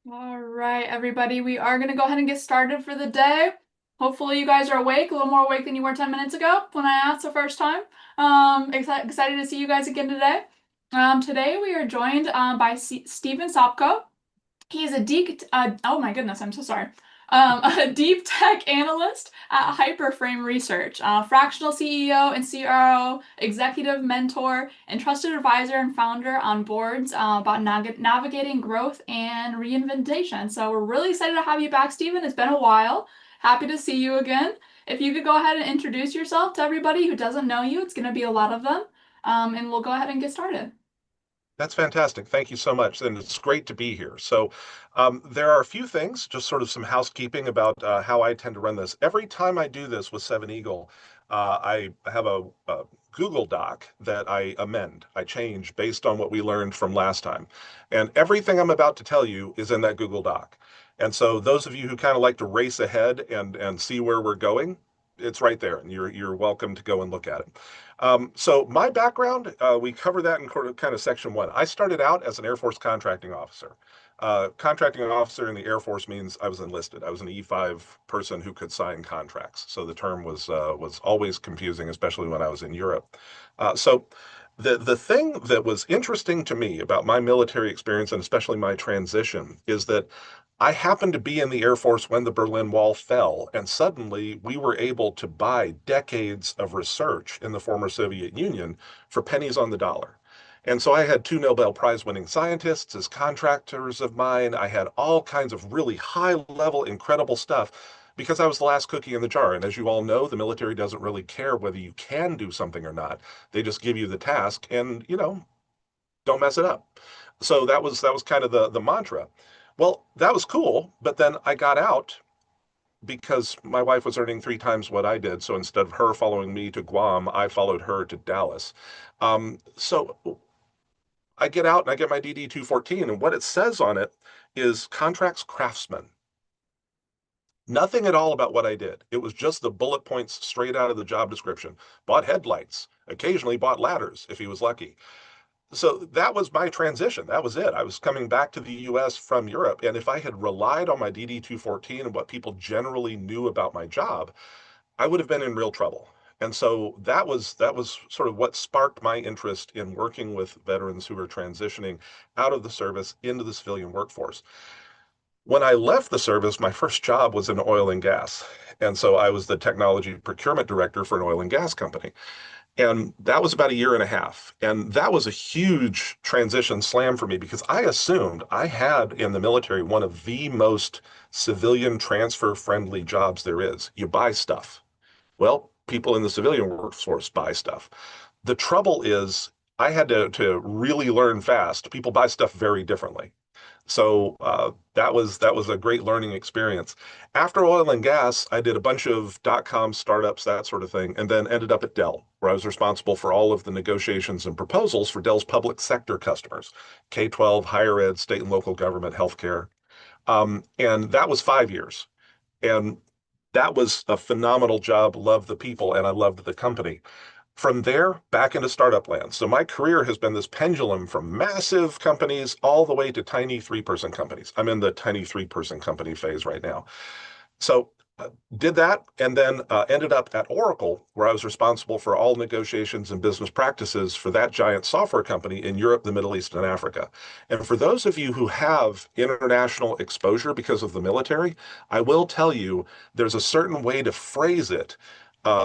All right, everybody, we are going to go ahead and get started for the day. Hopefully, you guys are awake, a little more awake than you were 10 minutes ago when I asked the first time. Excited to see you guys again today. Today, we are joined by Stephen Sopko. He is oh my goodness, I'm so sorry. A deep tech analyst at HyperFRAME Research, fractional CEO and CRO, executive mentor, and trusted advisor and founder on boards about navigating growth and reinvention. So we're really excited to have you back, Stephen. It's been a while. Happy to see you again. If you could go ahead and introduce yourself to everybody who doesn't know you, it's going to be a lot of them. And we'll go ahead and get started. That's fantastic. Thank you so much. And it's great to be here. There are a few things, just sort of some housekeeping about how I tend to run this. Every time I do this with Seven Eagle, I have a Google Doc that I amend, I change based on what we learned from last time. And everything I'm about to tell you is in that Google Doc. And so those of you who kind of like to race ahead and see where we're going, it's right there, and you're welcome to go and look at it. So my background, we cover that in kind of section one. I started out as an Air Force contracting officer. Contracting officer in the Air Force means I was enlisted. I was an E5 person who could sign contracts. So the term was always confusing, especially when I was in Europe. So the thing that was interesting to me about my military experience and especially my transition is that I happened to be in the Air Force when the Berlin Wall fell, and suddenly we were able to buy decades of research in the former Soviet Union for pennies on the dollar. And so I had two Nobel Prize winning scientists as contractors of mine. I had all kinds of really high level, incredible stuff because I was the last cookie in the jar. And as you all know, the military doesn't really care whether you can do something or not. They just give you the task and, don't mess it up. So that was kind of the mantra. Well, that was cool, but then I got out because my wife was earning three times what I did. So instead of her following me to Guam, I followed her to Dallas. So I get out and I get my DD 214, and what it says on it is contracts craftsman. Nothing at all about what I did. It was just the bullet points straight out of the job description. Bought headlights, occasionally bought ladders if he was lucky. So that was my transition. That was it. I was coming back to the US from Europe. And if I had relied on my DD 214 and what people generally knew about my job, I would have been in real trouble. And so that was sort of what sparked my interest in working with veterans who were transitioning out of the service into the civilian workforce. When I left the service, my first job was in oil and gas. And so I was the technology procurement director for an oil and gas company. And that was about a year and a half. And that was a huge transition slam for me because I assumed I had in the military one of the most civilian transfer friendly jobs there is. You buy stuff. Well, people in the civilian workforce buy stuff. The trouble is, I had to really learn fast. People buy stuff very differently. So that was a great learning experience. After oil and gas, I did a bunch of dot-com startups, that sort of thing, and then ended up at Dell, where I was responsible for all of the negotiations and proposals for Dell's public sector customers, K-12, higher ed, state and local government, healthcare. And that was 5 years. And that was a phenomenal job. Loved the people and I loved the company. From there, back into startup land. So my career has been this pendulum from massive companies all the way to tiny three-person companies. I'm in the tiny three-person company phase right now. So did that and then ended up at Oracle, where I was responsible for all negotiations and business practices for that giant software company in Europe, the Middle East, and Africa. And for those of you who have international exposure because of the military, I will tell you there's a certain way to phrase it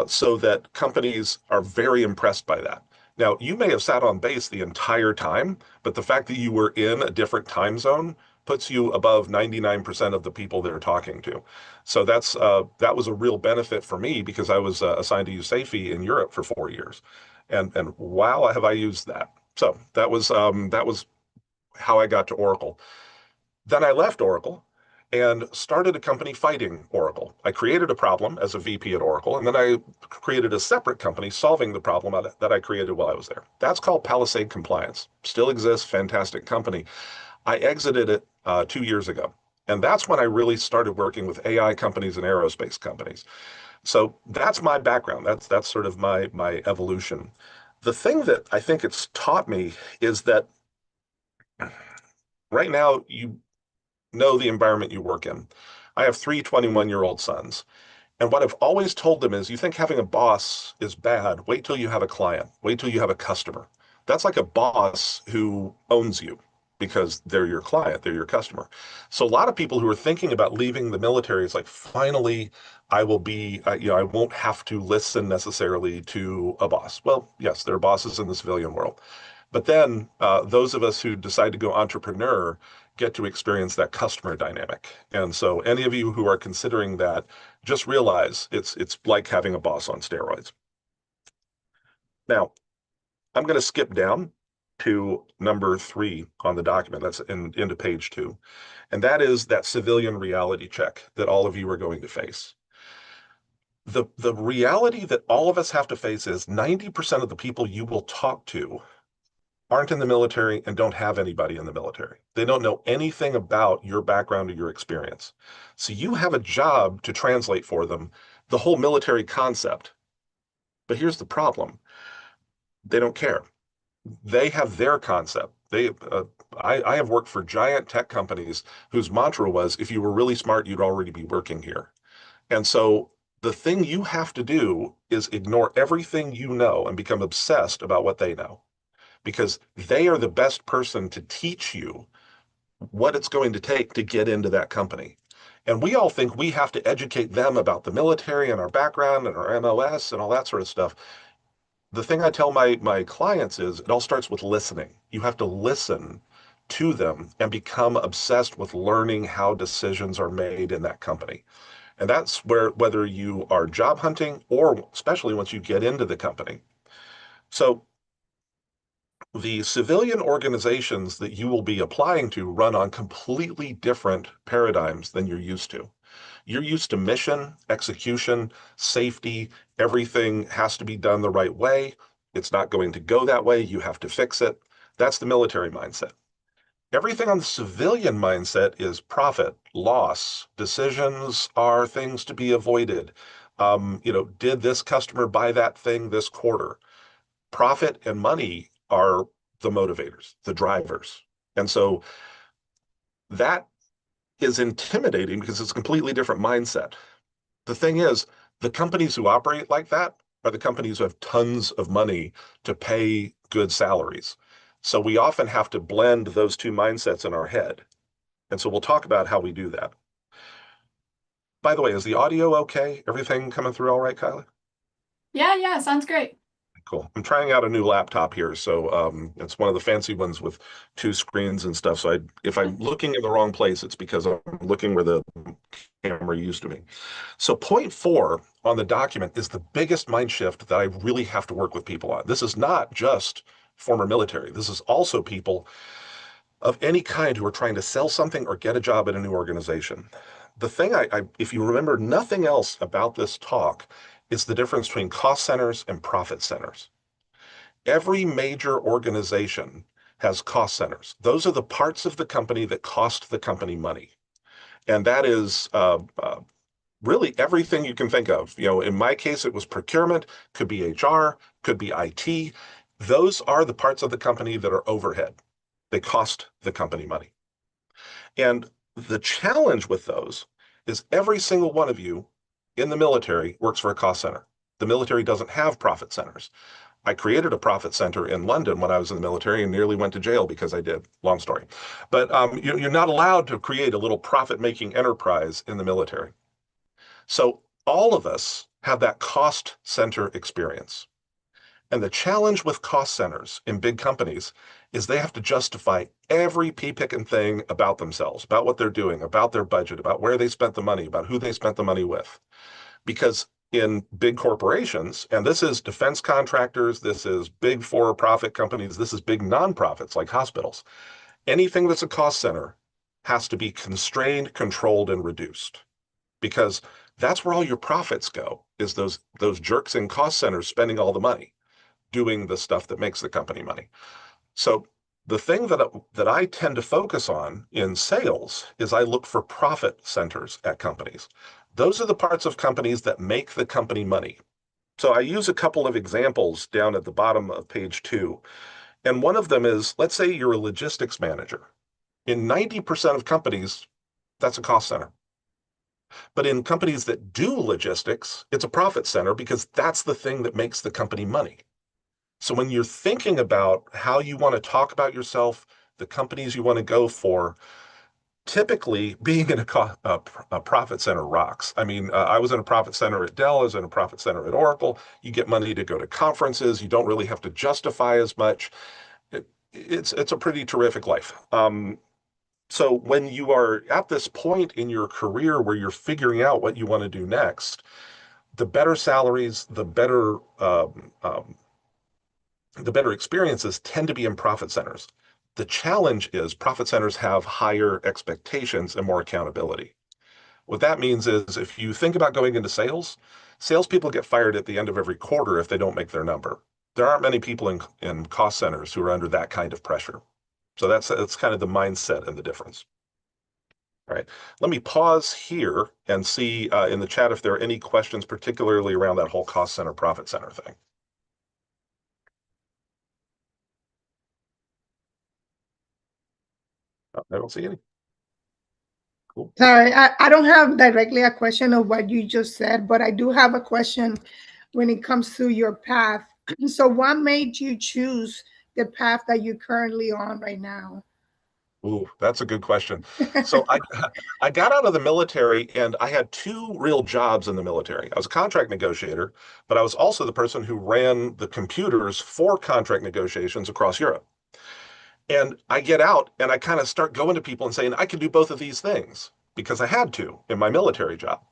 so that companies are very impressed by that. Now, you may have sat on base the entire time, but the fact that you were in a different time zone puts you above 99% of the people they're talking to. So that was a real benefit for me because I was assigned to use SAFe in Europe for 4 years, and wow, have I used that. So that was how I got to Oracle. Then I left Oracle and started a company fighting Oracle. I created a problem as a VP at Oracle, and then I created a separate company solving the problem that I created while I was there. That's called Palisade Compliance. Still exists, fantastic company. I exited it 2 years ago. And that's when I really started working with AI companies and aerospace companies. So that's my background. That's sort of my evolution. The thing that I think it's taught me is that right now know the environment you work in. I have three 21-year-old sons. And what I've always told them is you think having a boss is bad. Wait till you have a client. Wait till you have a customer. That's like a boss who owns you because they're your client, they're your customer. So a lot of people who are thinking about leaving the military is like, finally, I will be, I won't have to listen necessarily to a boss. Well, yes, there are bosses in the civilian world. But then those of us who decide to go entrepreneur get to experience that customer dynamic. And so any of you who are considering that, just realize it's like having a boss on steroids. Now, I'm going to skip down to number 3 on the document. That's into page 2. And that is that civilian reality check that all of you are going to face. The reality that all of us have to face is 90% of the people you will talk to aren't in the military and don't have anybody in the military. They don't know anything about your background or your experience. So you have a job to translate for them the whole military concept. But here's the problem. They don't care. They have their concept. I have worked for giant tech companies whose mantra was, if you were really smart, you'd already be working here. And so the thing you have to do is ignore everything you know and become obsessed about what they know, because they are the best person to teach you what it's going to take to get into that company. And we all think we have to educate them about the military and our background and our MOS and all that sort of stuff. The thing I tell my clients is it all starts with listening. You have to listen to them and become obsessed with learning how decisions are made in that company. And that's where, whether you are job hunting or especially once you get into the company. So the civilian organizations that you will be applying to run on completely different paradigms than you're used to. You're used to mission, execution, safety. Everything has to be done the right way. It's not going to go that way. You have to fix it. That's the military mindset. Everything on the civilian mindset is profit, loss. Decisions are things to be avoided. Did this customer buy that thing this quarter? Profit and money are the motivators, the drivers. And so that is intimidating because it's a completely different mindset. The thing is, the companies who operate like that are the companies who have tons of money to pay good salaries. So we often have to blend those two mindsets in our head. And so we'll talk about how we do that. By the way, is the audio okay? Everything coming through all right, Kylie? Yeah, sounds great. Cool. I'm trying out a new laptop here, so it's one of the fancy ones with 2 screens and stuff. So if I'm looking in the wrong place, it's because I'm looking where the camera used to be. So point 4 on the document is the biggest mind shift that I really have to work with people on. This is not just former military. This is also people of any kind who are trying to sell something or get a job at a new organization. The thing if you remember nothing else about this talk, is the difference between cost centers and profit centers. Every major organization has cost centers. Those are the parts of the company that cost the company money. And that is really everything you can think of. In my case, it was procurement, could be HR, could be IT. Those are the parts of the company that are overhead. They cost the company money. And the challenge with those is every single one of you in the military works for a cost center. The military doesn't have profit centers. I created a profit center in London when I was in the military and nearly went to jail because I did. Long story. But you're not allowed to create a little profit-making enterprise in the military. So all of us have that cost center experience. And the challenge with cost centers in big companies is they have to justify every pea-picking thing about themselves, about what they're doing, about their budget, about where they spent the money, about who they spent the money with. Because in big corporations, and this is defense contractors, this is big for-profit companies, this is big nonprofits like hospitals, anything that's a cost center has to be constrained, controlled, and reduced. Because that's where all your profits go, is those jerks in cost centers spending all the money, doing the stuff that makes the company money. So the thing that I tend to focus on in sales is I look for profit centers at companies. Those are the parts of companies that make the company money. So I use a couple of examples down at the bottom of page 2. And one of them is, let's say you're a logistics manager. In 90% of companies, That's a cost center. But in companies that do logistics, it's a profit center because that's the thing that makes the company money. So when you're thinking about how you want to talk about yourself, the companies you want to go for, typically being in a profit center rocks. I mean, I was in a profit center at Dell, I was in a profit center at Oracle. You get money to go to conferences. You don't really have to justify as much. It's a pretty terrific life. So when you are at this point in your career where you're figuring out what you want to do next, the better salaries, the better experiences tend to be in profit centers. The challenge is profit centers have higher expectations and more accountability. What that means is if you think about going into sales, salespeople get fired at the end of every quarter if they don't make their number. There aren't many people in cost centers who are under that kind of pressure. So that's kind of the mindset and the difference. All right. Let me pause here and see in the chat if there are any questions, particularly around that whole cost center, profit center thing. Oh, I don't see any. Cool. Sorry, I don't have directly a question of what you just said, but I do have a question when it comes to your path. So, what made you choose the path that you're currently on right now? Ooh, that's a good question. So I got out of the military and I had two real jobs in the military. I was a contract negotiator, but I was also the person who ran the computers for contract negotiations across Europe. And I get out and I kind of start going to people and saying, I can do both of these things because I had to in my military job.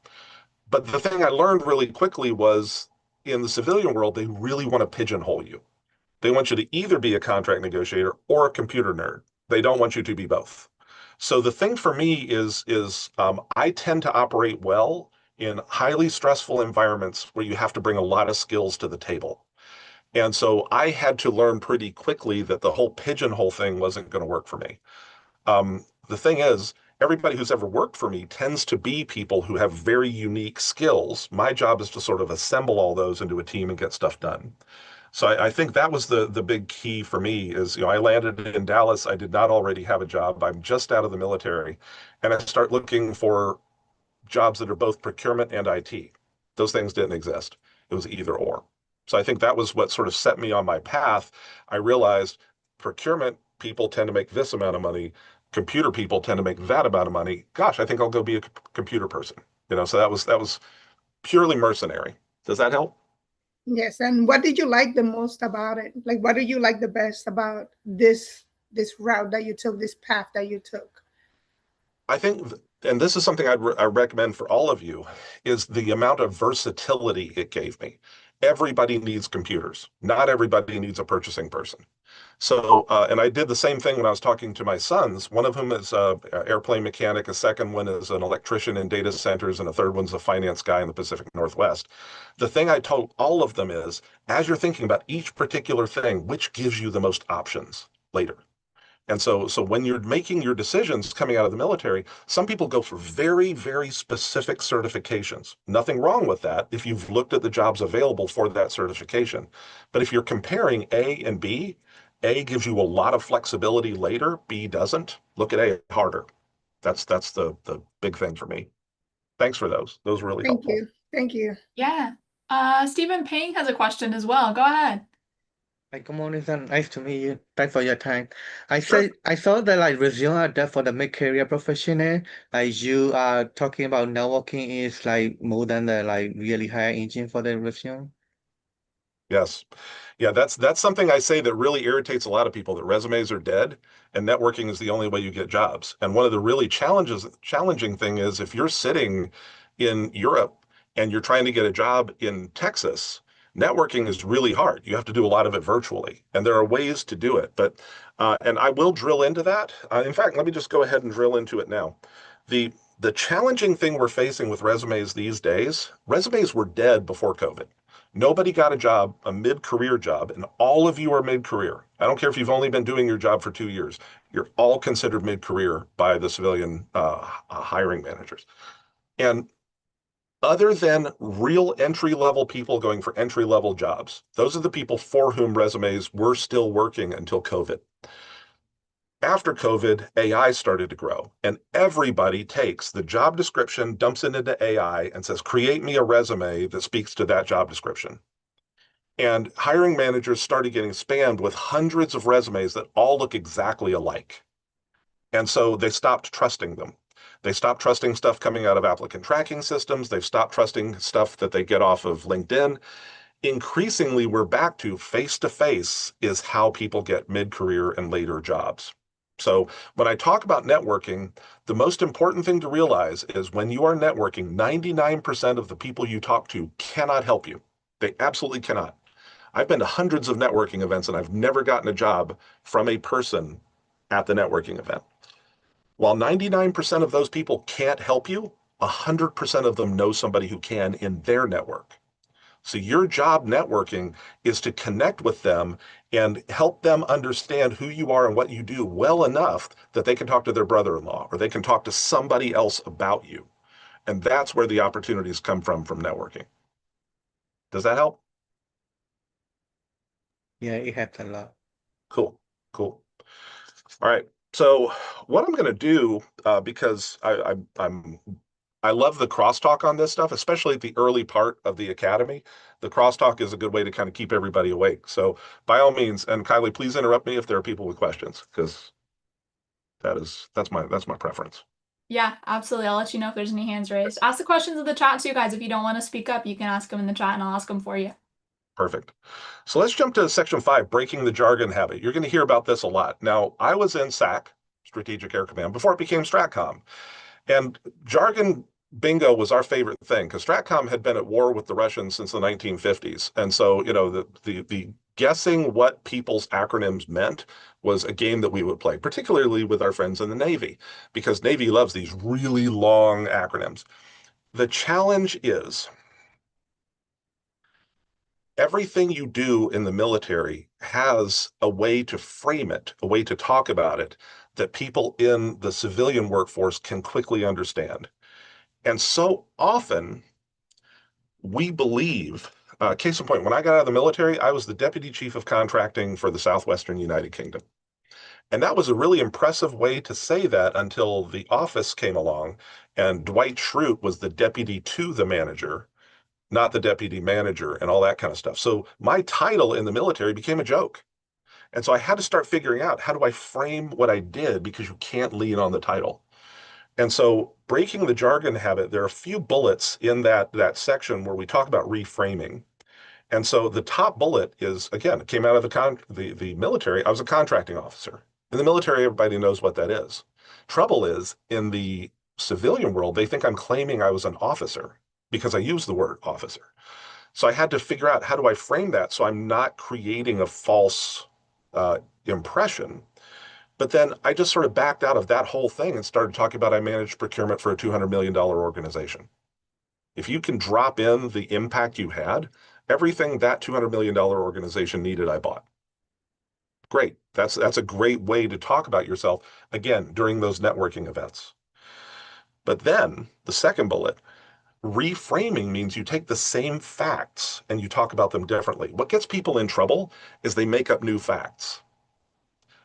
But the thing I learned really quickly was in the civilian world, they really want to pigeonhole you. They want you to either be a contract negotiator or a computer nerd. They don't want you to be both. So the thing for me is I tend to operate well in highly stressful environments where you have to bring a lot of skills to the table. And so I had to learn pretty quickly that the whole pigeonhole thing wasn't going to work for me. The thing is, everybody who's ever worked for me tends to be people who have very unique skills. My job is to sort of assemble all those into a team and get stuff done. So I think that was the big key for me is, I landed in Dallas. I did not already have a job. I'm just out of the military. And I start looking for jobs that are both procurement and IT. Those things didn't exist. It was either or. So I think that was what sort of set me on my path. I realized procurement people tend to make this amount of money. Computer people tend to make that amount of money. Gosh, I think I'll go be a computer person. So that was purely mercenary. Does that help? Yes, and what did you like the most about it? Like, what do you like the best about this route that you took, this path that you took? I think, and this is something I recommend for all of you, is the amount of versatility it gave me. Everybody needs computers. Not everybody needs a purchasing person. So, and I did the same thing when I was talking to my sons. One of whom is a airplane mechanic, a second one is an electrician in data centers, and a third one's a finance guy in the Pacific Northwest. The thing I told all of them is, as you're thinking about each particular thing, which gives you the most options later? And so when you're making your decisions coming out of the military, some people go for very, very specific certifications. Nothing wrong with that if you've looked at the jobs available for that certification. But if you're comparing A and B, A gives you a lot of flexibility later, B doesn't. Look at A harder. That's the big thing for me. Thanks for those. Those are really Thank helpful. you. Thank you. Yeah. Stephen Ping has a question as well. Go ahead. Hi, good morning, sir. Nice to meet you. Thanks for your time. Sure. I saw that like resume are there for the mid-career professional. Like you are talking about networking is like more than the like really high engine for the resume. Yes. Yeah, that's something I say that really irritates a lot of people, that resumes are dead and networking is the only way you get jobs. And one of the really challenging thing is if you're sitting in Europe and you're trying to get a job in Texas, networking is really hard. You have to do a lot of it virtually, and there are ways to do it. But and I will drill into that. In fact, let me just go ahead and drill into it now. The challenging thing we're facing with resumes these days, resumes were dead before COVID. Nobody got a job, a mid-career job, and all of you are mid-career. I don't care if you've only been doing your job for 2 years. You're all considered mid-career by the civilian hiring managers. And other than real entry-level people going for entry-level jobs, those are the people for whom resumes were still working until COVID. After COVID, AI started to grow, and everybody takes the job description, dumps it into AI, and says, create me a resume that speaks to that job description. And hiring managers started getting spammed with hundreds of resumes that all look exactly alike. And so they stopped trusting them. They stopped trusting stuff coming out of applicant tracking systems. They've stopped trusting stuff that they get off of LinkedIn. Increasingly, we're back to face-to-face is how people get mid-career and later jobs. So when I talk about networking, the most important thing to realize is when you are networking, 99% of the people you talk to cannot help you. They absolutely cannot. I've been to hundreds of networking events and I've never gotten a job from a person at the networking event. While 99% of those people can't help you, 100% of them know somebody who can in their network. So your job networking is to connect with them and help them understand who you are and what you do well enough that they can talk to their brother-in-law or they can talk to somebody else about you. And that's where the opportunities come from networking. Does that help? Yeah, it helps a lot. Cool, cool. All right. So what I'm going to do, because I love the crosstalk on this stuff, especially at the early part of the academy. The crosstalk is a good way to kind of keep everybody awake. So by all means, and Kylie, please interrupt me if there are people with questions, because that's my preference. Yeah, absolutely. I'll let you know if there's any hands raised. Ask the questions in the chat too, guys. If you don't want to speak up, you can ask them in the chat and I'll ask them for you. Perfect. So let's jump to section 5, breaking the jargon habit. You're going to hear about this a lot. Now, I was in SAC, Strategic Air Command, before it became STRATCOM. And jargon bingo was our favorite thing because STRATCOM had been at war with the Russians since the 1950s. And so, the guessing what people's acronyms meant was a game that we would play, particularly with our friends in the Navy, because Navy loves these really long acronyms. The challenge is everything you do in the military has a way to frame it, a way to talk about it that people in the civilian workforce can quickly understand. And so often we believe, case in point, when I got out of the military, I was the deputy chief of contracting for the Southwestern United Kingdom. And that was a really impressive way to say that until the office came along and Dwight Schrute was the deputy to the manager, not the deputy manager and all that kind of stuff. So my title in the military became a joke. And so I had to start figuring out how do I frame what I did because you can't lean on the title. And so breaking the jargon habit, there are a few bullets in that section where we talk about reframing. And so the top bullet is, again, it came out of the military. I was a contracting officer. In the military, everybody knows what that is. Trouble is, in the civilian world, they think I'm claiming I was an officer because I use the word officer. So I had to figure out how do I frame that so I'm not creating a false impression. But then I just sort of backed out of that whole thing and started talking about I managed procurement for a $200 million organization. If you can drop in the impact you had, everything that $200 million organization needed, I bought. Great. That's a great way to talk about yourself, again, during those networking events. But then the second bullet, reframing means you take the same facts and you talk about them differently. What gets people in trouble is they make up new facts.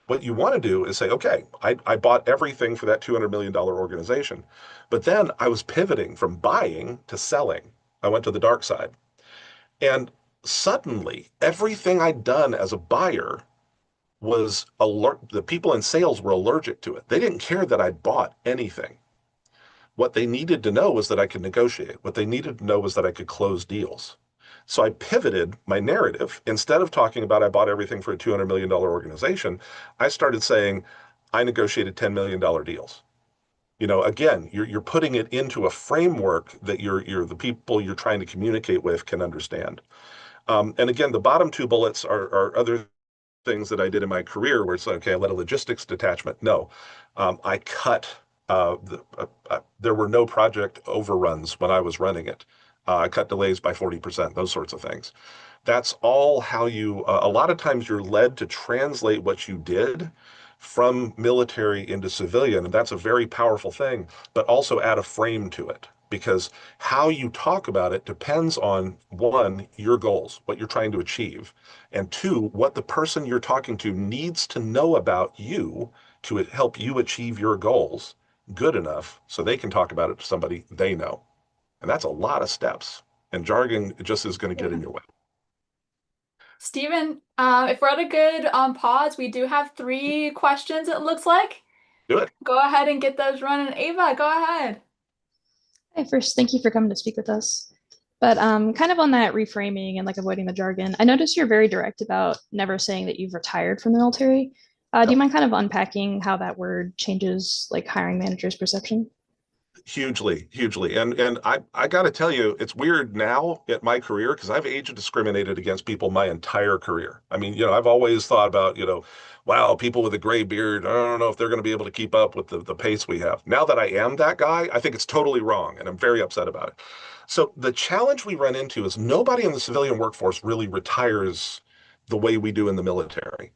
What you want to do is say, okay, I bought everything for that $200 million organization, but then I was pivoting from buying to selling. I went to the dark side. And suddenly, everything I'd done as a buyer was alert. The people in sales were allergic to it. They didn't care that I'd bought anything. What they needed to know was that I could negotiate. What they needed to know was that I could close deals. So I pivoted my narrative. Instead of talking about I bought everything for a $200 million organization, I started saying I negotiated $10 million deals. Again, you're putting it into a framework that the people you're trying to communicate with can understand. And again, the bottom two bullets are other things that I did in my career where it's like, okay, I led a logistics detachment. No, I cut. There were no project overruns when I was running it. I cut delays by 40%, those sorts of things. That's all how a lot of times you're led to translate what you did from military into civilian. And that's a very powerful thing, but also add a frame to it because how you talk about it depends on, one, your goals, what you're trying to achieve, and two, what the person you're talking to needs to know about you to help you achieve your goals good enough so they can talk about it to somebody they know. And that's a lot of steps. And jargon just is going to get in your way. Steven, if we're at a good pause, we do have 3 questions, it looks like. Do it. Go ahead and get those running. Ava, go ahead. Hey, first, thank you for coming to speak with us. But kind of on that reframing and like avoiding the jargon, I noticed you're very direct about never saying that you've retired from the military. Do you mind kind of unpacking how that word changes like hiring managers' perception? Hugely, hugely. And I got to tell you, it's weird now at my career because I've age discriminated against people my entire career. I mean, I've always thought about, wow, people with a gray beard, I don't know if they're going to be able to keep up with the pace we have. Now that I am that guy, I think it's totally wrong, and I'm very upset about it. So the challenge we run into is nobody in the civilian workforce really retires the way we do in the military.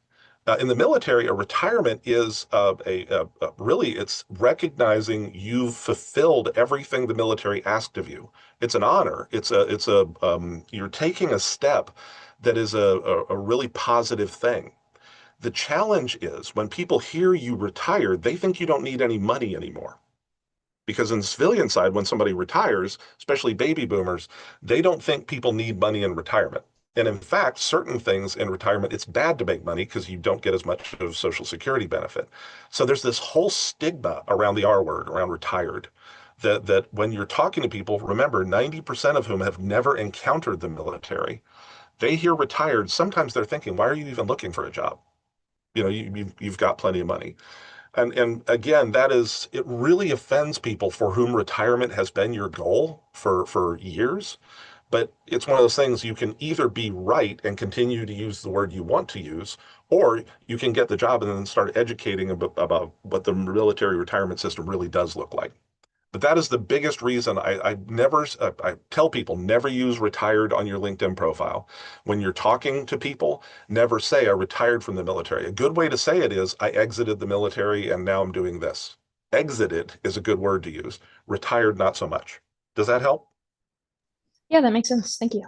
In the military, a retirement is really it's recognizing you've fulfilled everything the military asked of you. It's an honor. You're taking a step that is a really positive thing. The challenge is when people hear you retired, they think you don't need any money anymore. Because in the civilian side, when somebody retires, especially baby boomers, they don't think people need money in retirement. And in fact, certain things in retirement, it's bad to make money because you don't get as much of Social Security benefit. So there's this whole stigma around the R word, around retired, that when you're talking to people, remember, 90% of whom have never encountered the military, they hear retired. Sometimes they're thinking, why are you even looking for a job? You've got plenty of money. And again, it really offends people for whom retirement has been your goal for years. But it's one of those things you can either be right and continue to use the word you want to use, or you can get the job and then start educating about what the military retirement system really does look like. But that is the biggest reason I tell people never use retired on your LinkedIn profile. When you're talking to people, never say I retired from the military. A good way to say it is I exited the military and now I'm doing this. Exited is a good word to use. Retired, not so much. Does that help? Yeah, that makes sense. Thank you.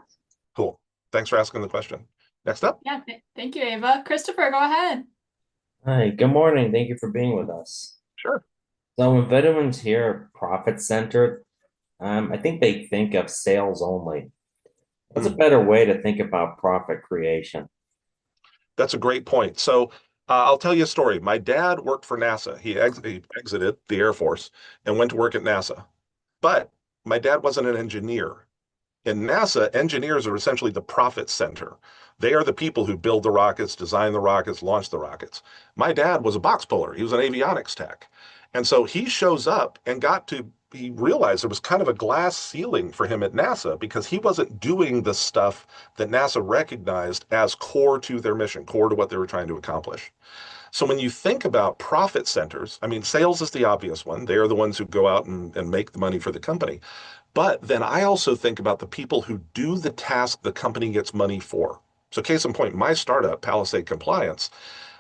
Cool. Thanks for asking the question. Next up. Yeah, thank you, Ava. Christopher, go ahead. Hi, good morning. Thank you for being with us. Sure. So when veterans hear profit centered, I think they think of sales only. What's a better way to think about profit creation? That's a great point. So I'll tell you a story. My dad worked for NASA. He exited the Air Force and went to work at NASA. But my dad wasn't an engineer. In NASA, engineers are essentially the profit center. They are the people who build the rockets, design the rockets, launch the rockets. My dad was a box puller. He was an avionics tech. And so he shows up and he realized there was kind of a glass ceiling for him at NASA because he wasn't doing the stuff that NASA recognized as core to their mission, core to what they were trying to accomplish. So when you think about profit centers, I mean, sales is the obvious one. They are the ones who go out and make the money for the company. But then I also think about the people who do the task the company gets money for. So case in point, my startup, Palisade Compliance,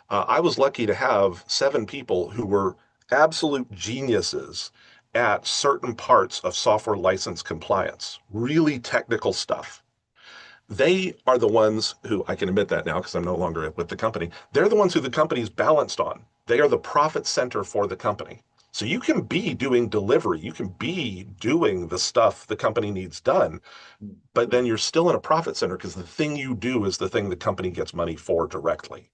I was lucky to have 7 people who were absolute geniuses at certain parts of software license compliance, really technical stuff. They are the ones who, I can admit that now because I'm no longer with the company, they're the ones who the company's balanced on. They are the profit center for the company. So you can be doing delivery, you can be doing the stuff the company needs done, but then you're still in a profit center because the thing you do is the thing the company gets money for directly.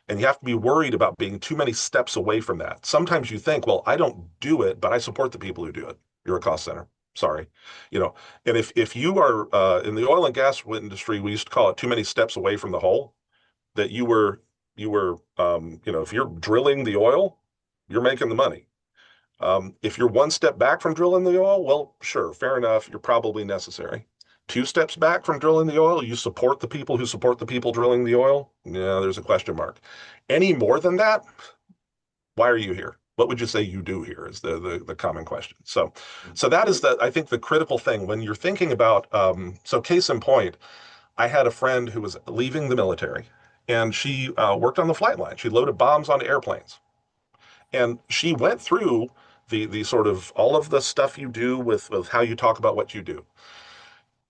And you have to be worried about being too many steps away from that. Sometimes you think, well, I don't do it, but I support the people who do it. You're a cost center. Sorry. And if you are in the oil and gas industry, we used to call it too many steps away from the hole, that if you're drilling the oil, you're making the money. If you're one step back from drilling the oil, well, sure, fair enough. You're probably necessary. 2 steps back from drilling the oil, you support the people who support the people drilling the oil? Yeah, there's a question mark. Any more than that, why are you here? What would you say you do here is the common question. So that is I think the critical thing when you're thinking about, so case in point, I had a friend who was leaving the military and she worked on the flight line. She loaded bombs onto airplanes. And she went through the sort of all of the stuff you do with how you talk about what you do.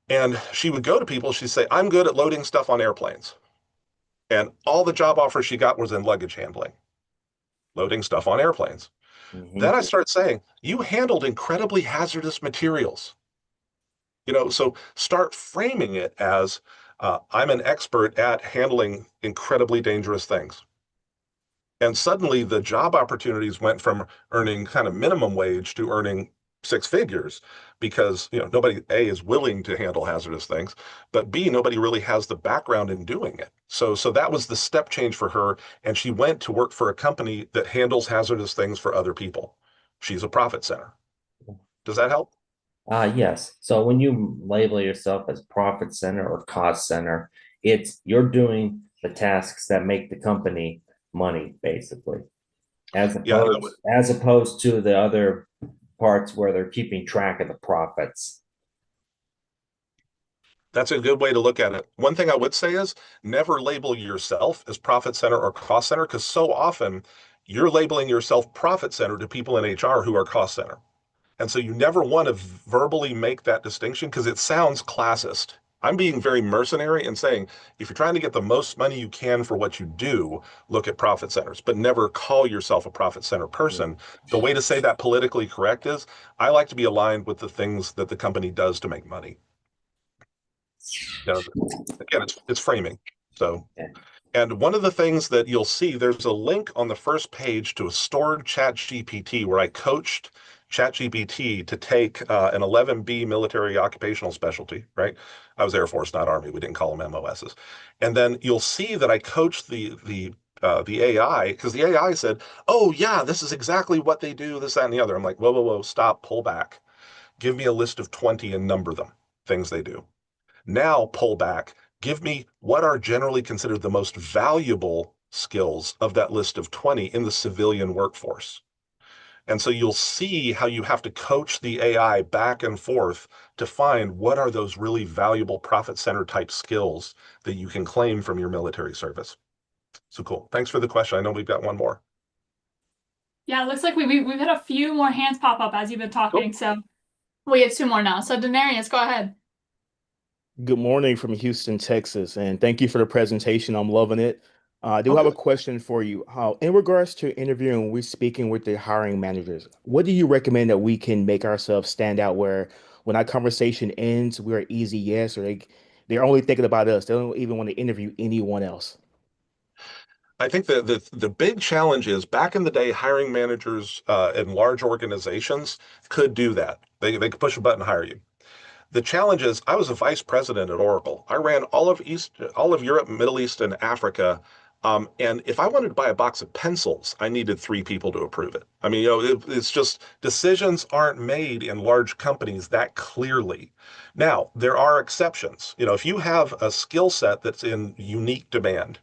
And she would go to people, she'd say, I'm good at loading stuff on airplanes. And all the job offers she got was in luggage handling, loading stuff on airplanes. Then I start saying, you handled incredibly hazardous materials. So start framing it as I'm an expert at handling incredibly dangerous things. And suddenly the job opportunities went from earning kind of minimum wage to earning six figures because, nobody, A, is willing to handle hazardous things, but B, nobody really has the background in doing it. So that was the step change for her. And she went to work for a company that handles hazardous things for other people. She's a profit center. Does that help? Yes. So when you label yourself as profit center or cost center, you're doing the tasks that make the company money, basically, as opposed to the other parts where they're keeping track of the profits. That's a good way to look at it. One thing I would say is never label yourself as profit center or cost center, because so often you're labeling yourself profit center to people in HR who are cost center. And so you never want to verbally make that distinction because it sounds classist. I'm being very mercenary and saying, if you're trying to get the most money you can for what you do, look at profit centers, but never call yourself a profit center person. The way to say that politically correct is, I like to be aligned with the things that the company does to make money. Again, it's framing. So, and one of the things that you'll see, there's a link on the first page to a stored ChatGPT where I coached ChatGPT to take an 11B military occupational specialty, right? I was Air Force, not Army. We didn't call them MOSs. And then you'll see that I coached the AI, because the AI said, oh yeah, this is exactly what they do, this, that, and the other. I'm like, whoa, stop, pull back. Give me a list of 20 and number them, things they do. Now pull back. Give me what are generally considered the most valuable skills of that list of 20 in the civilian workforce. And so you'll see how you have to coach the AI back and forth to find what are those really valuable profit center type skills that you can claim from your military service. So cool. Thanks for the question. I know we've got one more. Yeah, it looks like we've had a few more hands pop up as you've been talking. Cool. So we have two more now. So Denarius, go ahead. Good morning from Houston, Texas, and thank you for the presentation. I'm loving it. I do have a question for you. In regards to interviewing, we're speaking with the hiring managers. What do you recommend that we can make ourselves stand out where when our conversation ends, we're an easy yes, or they're only thinking about us. They don't even want to interview anyone else. I think the big challenge is back in the day, hiring managers in large organizations could do that. They could push a button and hire you. The challenge is I was a vice president at Oracle. I ran all of Europe, Middle East, and Africa. And if I wanted to buy a box of pencils, I needed 3 people to approve it. I mean, it's just decisions aren't made in large companies that clearly. Now, there are exceptions. If you have a skill set that's in unique demand,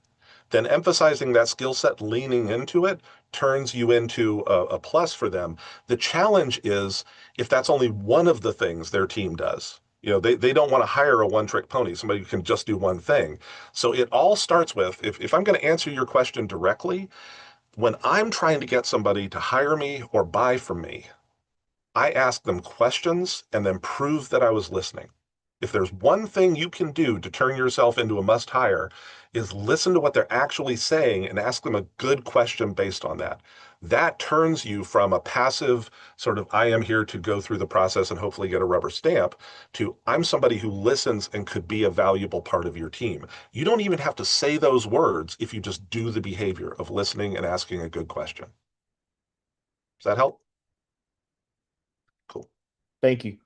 then emphasizing that skill set, leaning into it, turns you into a plus for them. The challenge is if that's only one of the things their team does. They don't want to hire a one-trick pony, somebody who can just do one thing. So it all starts with, if I'm going to answer your question directly, when I'm trying to get somebody to hire me or buy from me, I ask them questions and then prove that I was listening. If there's one thing you can do to turn yourself into a must hire, is listen to what they're actually saying and ask them a good question based on that. That turns you from a passive sort of, I am here to go through the process and hopefully get a rubber stamp, to I'm somebody who listens and could be a valuable part of your team. You don't even have to say those words if you just do the behavior of listening and asking a good question. Does that help? Cool. Thank you.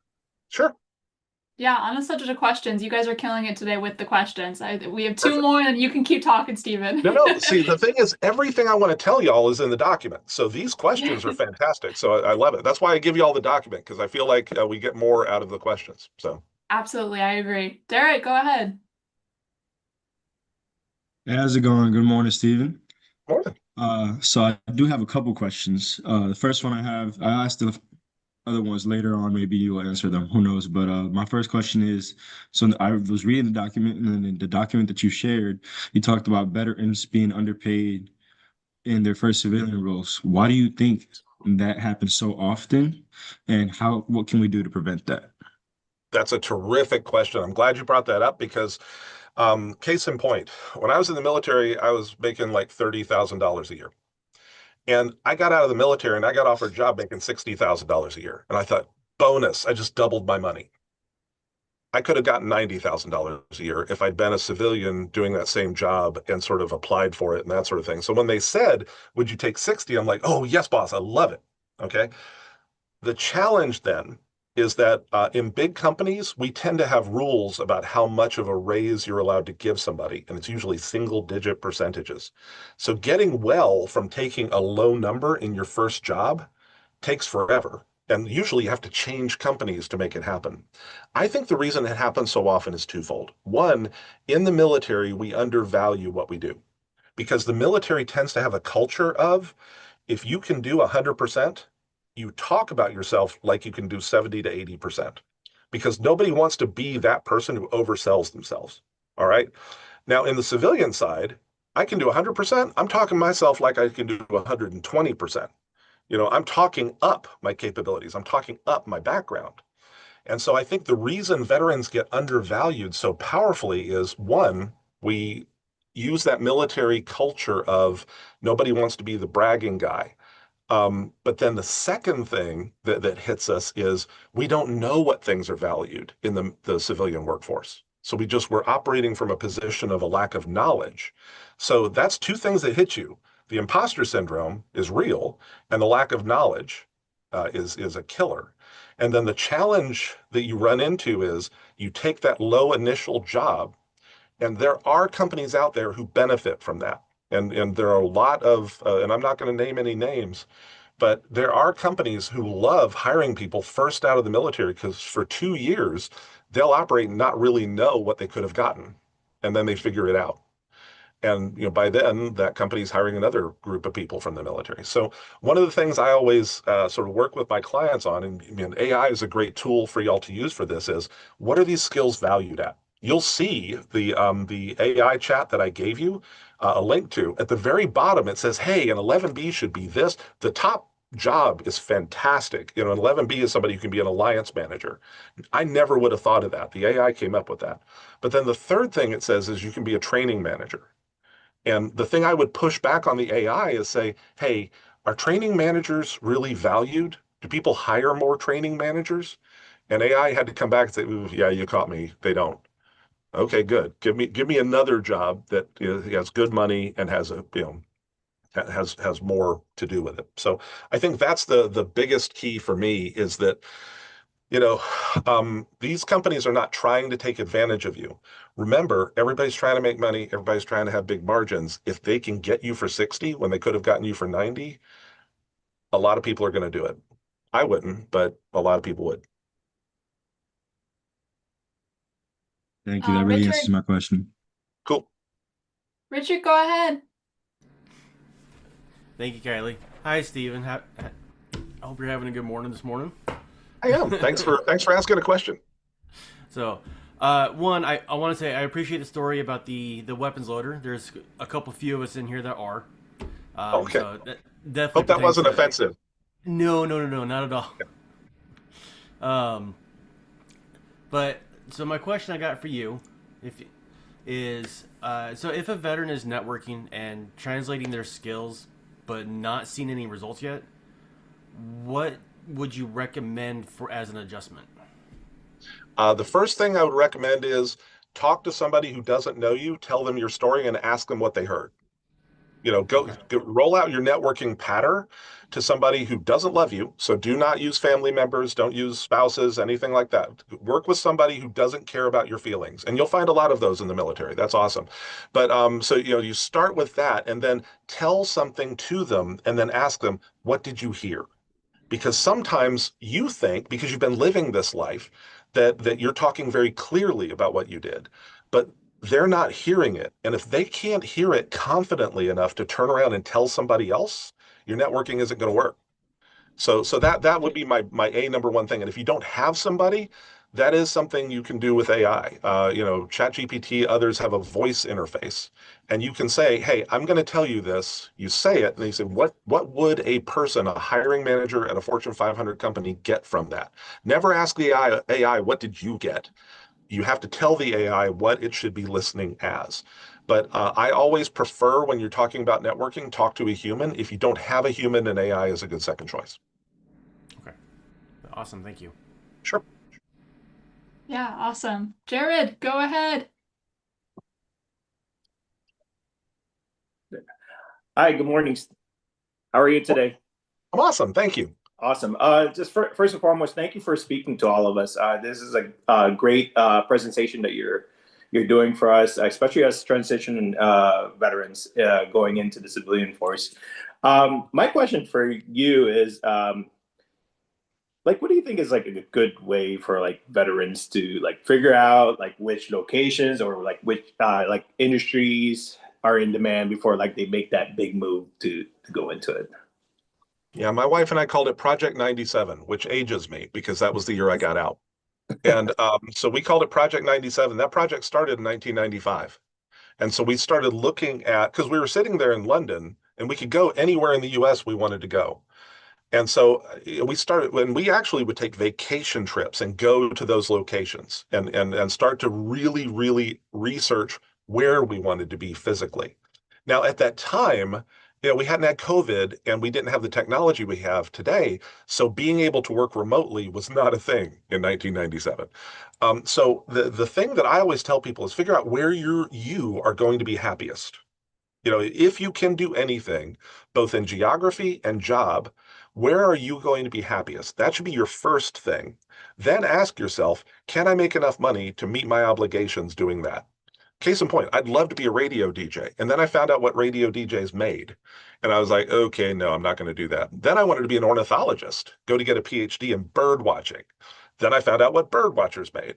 Sure. Yeah, on the subject of questions, you guys are killing it today with the questions. We have 2 more, and you can keep talking, Stephen. No. See, the thing is, everything I want to tell y'all is in the document. So these questions are fantastic. So I love it. That's why I give you all the document, because I feel like we get more out of the questions. So absolutely, I agree. Derek, go ahead. Hey, how's it going? Good morning, Stephen. Morning. So I do have a couple questions. The first one I asked the other ones later on, maybe you'll answer them, who knows? But my first question is, so I was reading the document, and then in the document that you shared, you talked about veterans being underpaid in their first civilian roles. Why do you think that happens so often, and what can we do to prevent that? That's a terrific question. I'm glad you brought that up because, case in point, when I was in the military, I was making like $30,000 a year. And I got out of the military and I got offered a job making $60,000 a year. And I thought, bonus, I just doubled my money. I could have gotten $90,000 a year if I'd been a civilian doing that same job and sort of applied for it and that sort of thing. So when they said, would you take 60? I'm like, oh, yes, boss, I love it. Okay. The challenge then is that in big companies, we tend to have rules about how much of a raise you're allowed to give somebody, and it's usually single-digit percentages. So getting well from taking a low number in your first job takes forever. And usually you have to change companies to make it happen. I think the reason it happens so often is twofold. One, in the military, we undervalue what we do because the military tends to have a culture of if you can do 100%, you talk about yourself like you can do 70 to 80% because nobody wants to be that person who oversells themselves. All right. Now, in the civilian side, I can do 100%. I'm talking myself like I can do 120%. I'm talking up my capabilities. I'm talking up my background. And so I think the reason veterans get undervalued so powerfully is one, we use that military culture of nobody wants to be the bragging guy. But then the second thing that hits us is we don't know what things are valued in the civilian workforce. So we're operating from a position of a lack of knowledge. So that's two things that hit you. The imposter syndrome is real, and the lack of knowledge is a killer. And then the challenge that you run into is you take that low initial job, and there are companies out there who benefit from that. And there are a lot of, and I'm not going to name any names, but there are companies who love hiring people first out of the military because for 2 years, they'll operate and not really know what they could have gotten. And then they figure it out. And by then, that company's hiring another group of people from the military. So one of the things I always sort of work with my clients on, and AI is a great tool for y'all to use for this, is what are these skills valued at? You'll see the AI chat that I gave you a link to. At the very bottom, it says, hey, an 11B should be this. The top job is fantastic. An 11B is somebody who can be an alliance manager. I never would have thought of that. The AI came up with that. But then the third thing it says is you can be a training manager. And the thing I would push back on the AI is say, hey, are training managers really valued? Do people hire more training managers? And AI had to come back and say, ooh, yeah, you caught me. They don't. Okay, good. Give me another job that has good money and has has more to do with it. So I think that's the biggest key for me is that these companies are not trying to take advantage of you. Remember, everybody's trying to make money. Everybody's trying to have big margins. If they can get you for 60 when they could have gotten you for 90, a lot of people are going to do it. I wouldn't, but a lot of people would. Thank you. That really answers Richard, my question. Cool. Richard, go ahead. Thank you, Kylie. Hi, Steven. I hope you're having a good morning this morning. I am. Thanks for asking a question. So, one, I want to say I appreciate the story about the weapons loader. There's a few of us in here that are. Okay. So definitely. Hope that wasn't offensive. No, not at all. Okay. But so my question I got for you, if a veteran is networking and translating their skills, but not seeing any results yet, what would you recommend as an adjustment? The first thing I would recommend is talk to somebody who doesn't know you, tell them your story, and ask them what they heard. Go roll out your networking pattern to somebody who doesn't love you. So do not use family members, don't use spouses, anything like that. Work with somebody who doesn't care about your feelings. And you'll find a lot of those in the military. That's awesome. But so you start with that and then tell something to them and then ask them, what did you hear? Because sometimes you think, because you've been living this life, that you're talking very clearly about what you did. But they're not hearing it. And if they can't hear it confidently enough to turn around and tell somebody else, your networking isn't going to work. So that would be my number one thing. And if you don't have somebody, that is something you can do with AI. ChatGPT, others have a voice interface, and you can say, "Hey, I'm going to tell you this." You say it, and they say, "What would a person, a hiring manager at a Fortune 500 company, get from that?" Never ask the AI, "What did you get?" You have to tell the AI what it should be listening as. But I always prefer when you're talking about networking, talk to a human. If you don't have a human, an AI is a good second choice. Okay. Awesome. Thank you. Sure. Yeah, awesome. Jared, go ahead. Hi, good morning. How are you today? I'm awesome. Thank you. Awesome. First and foremost, thank you for speaking to all of us. This is a great presentation that you're doing for us, especially as transition veterans going into the civilian force. My question for you is, what do you think is like a good way for like veterans to like figure out like which locations or like which like industries are in demand before like they make that big move to go into it? Yeah, my wife and I called it Project 97, which ages me because that was the year I got out. And so we called it Project 97. That project started in 1995. And so we started looking at, because we were sitting there in London and we could go anywhere in the US we wanted to go. And so we started when we actually would take vacation trips and go to those locations and start to really, really research where we wanted to be physically. Now, at that time, we hadn't had COVID and we didn't have the technology we have today. So being able to work remotely was not a thing in 1997. So the thing that I always tell people is figure out where you are going to be happiest. If you can do anything, both in geography and job, where are you going to be happiest? That should be your first thing. Then ask yourself, can I make enough money to meet my obligations doing that? Case in point, I'd love to be a radio DJ. And then I found out what radio DJs made. And I was like, okay, no, I'm not going to do that. Then I wanted to be an ornithologist, go to get a PhD in bird watching. Then I found out what bird watchers made.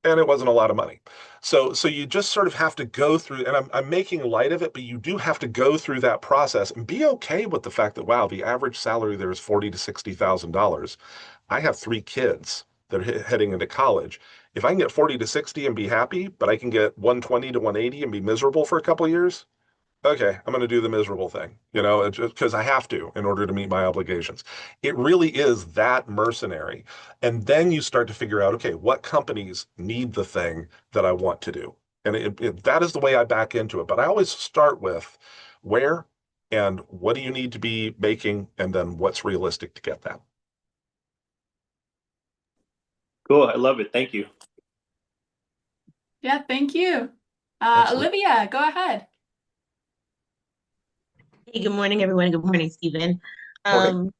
And it wasn't a lot of money. So you just sort of have to go through, and I'm making light of it, but you do have to go through that process and be okay with the fact that, wow, the average salary there is $40,000 to $60,000. I have 3 kids that are heading into college. If I can get 40 to 60 and be happy, but I can get 120 to 180 and be miserable for a couple of years, okay, I'm going to do the miserable thing, because I have to in order to meet my obligations. It really is that mercenary. And then you start to figure out, okay, what companies need the thing that I want to do? And that is the way I back into it. But I always start with where and what do you need to be making, and then what's realistic to get that. Cool. I love it. Thank you. Yeah, thank you. Absolutely. Olivia, go ahead. Hey, good morning, everyone. Good morning, Stephen. Morning.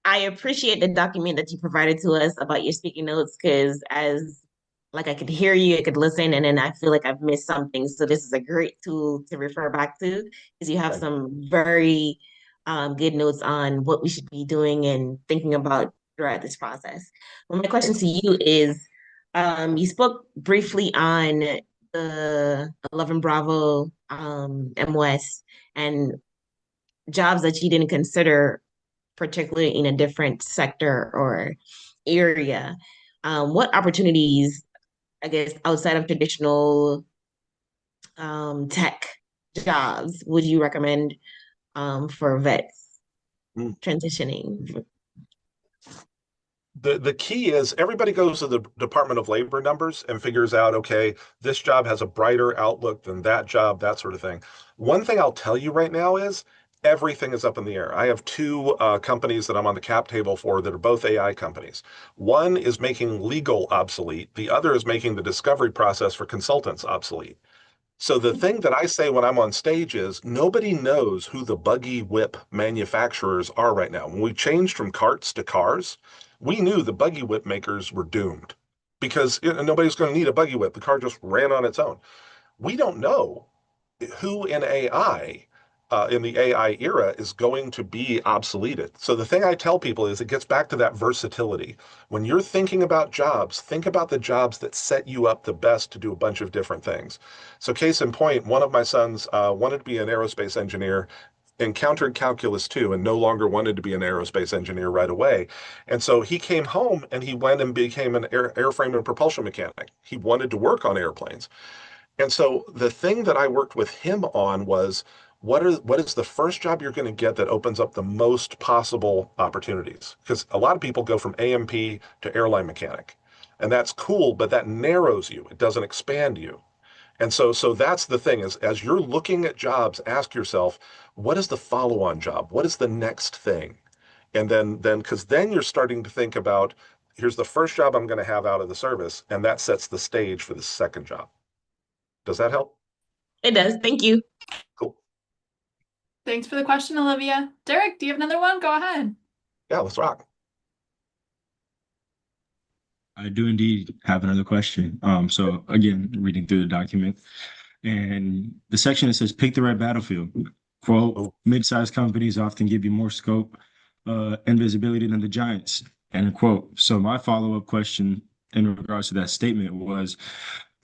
I appreciate the document that you provided to us about your speaking notes because I could hear you, I could listen, and then I feel like I've missed something. So this is a great tool to refer back to because you have some very good notes on what we should be doing and thinking about throughout this process. Well, my question to you is, you spoke briefly on the 11 Bravo MOS and jobs that you didn't consider, particularly in a different sector or area. What opportunities, I guess, outside of traditional tech jobs would you recommend for vets transitioning? The key is everybody goes to the Department of Labor numbers and figures out, okay, this job has a brighter outlook than that job, that sort of thing. One thing I'll tell you right now is everything is up in the air. I have 2 companies that I'm on the cap table for that are both AI companies. One is making legal obsolete. The other is making the discovery process for consultants obsolete. So the thing that I say when I'm on stage is nobody knows who the buggy whip manufacturers are right now. When we changed from carts to cars, we knew the buggy whip makers were doomed because nobody's going to need a buggy whip. The car just ran on its own. We don't know who in the AI era is going to be obsoleted. So the thing I tell people is it gets back to that versatility. When you're thinking about jobs, think about the jobs that set you up the best to do a bunch of different things. So case in point, one of my sons wanted to be an aerospace engineer encountered calculus 2 and no longer wanted to be an aerospace engineer right away. And so he came home and he went and became an airframe and propulsion mechanic. He wanted to work on airplanes. And so the thing that I worked with him on was what is the first job you're going to get that opens up the most possible opportunities? Because a lot of people go from A&P to airline mechanic. And that's cool, but that narrows you. It doesn't expand you. And so that's the thing is as you're looking at jobs, ask yourself, what is the follow-on job? What is the next thing? And then because then you're starting to think about here's the first job I'm going to have out of the service, and that sets the stage for the second job. Does that help? It does. Thank you. Cool. Thanks for the question, Olivia. Derek, do you have another one? Go ahead. Yeah, let's rock. I do indeed have another question. So again, reading through the document and the section that says pick the right battlefield. Quote, mid-sized companies often give you more scope and visibility than the giants. End of quote. So my follow-up question in regards to that statement was,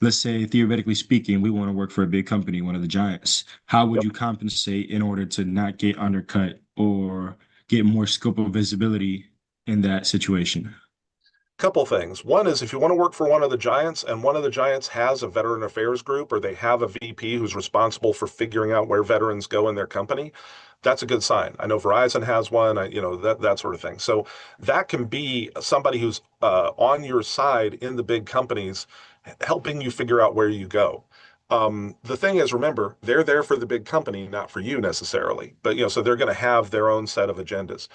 let's say theoretically speaking, we want to work for a big company, one of the giants. How would you compensate in order to not get undercut or get more scope of visibility in that situation? Couple things. One is if you want to work for one of the giants and one of the giants has a veteran affairs group or they have a VP who's responsible for figuring out where veterans go in their company, that's a good sign. I know Verizon has one, that sort of thing. So that can be somebody who's on your side in the big companies, helping you figure out where you go. The thing is, remember, they're there for the big company, not for you necessarily. But so they're going to have their own set of agendas.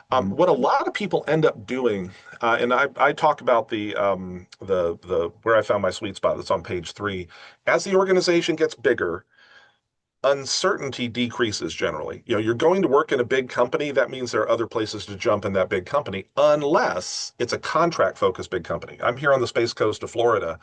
What a lot of people end up doing, and I talk about the where I found my sweet spot. It's on page 3. As the organization gets bigger, uncertainty decreases generally. You're going to work in a big company. That means there are other places to jump in that big company, unless it's a contract-focused big company. I'm here on the Space Coast of Florida,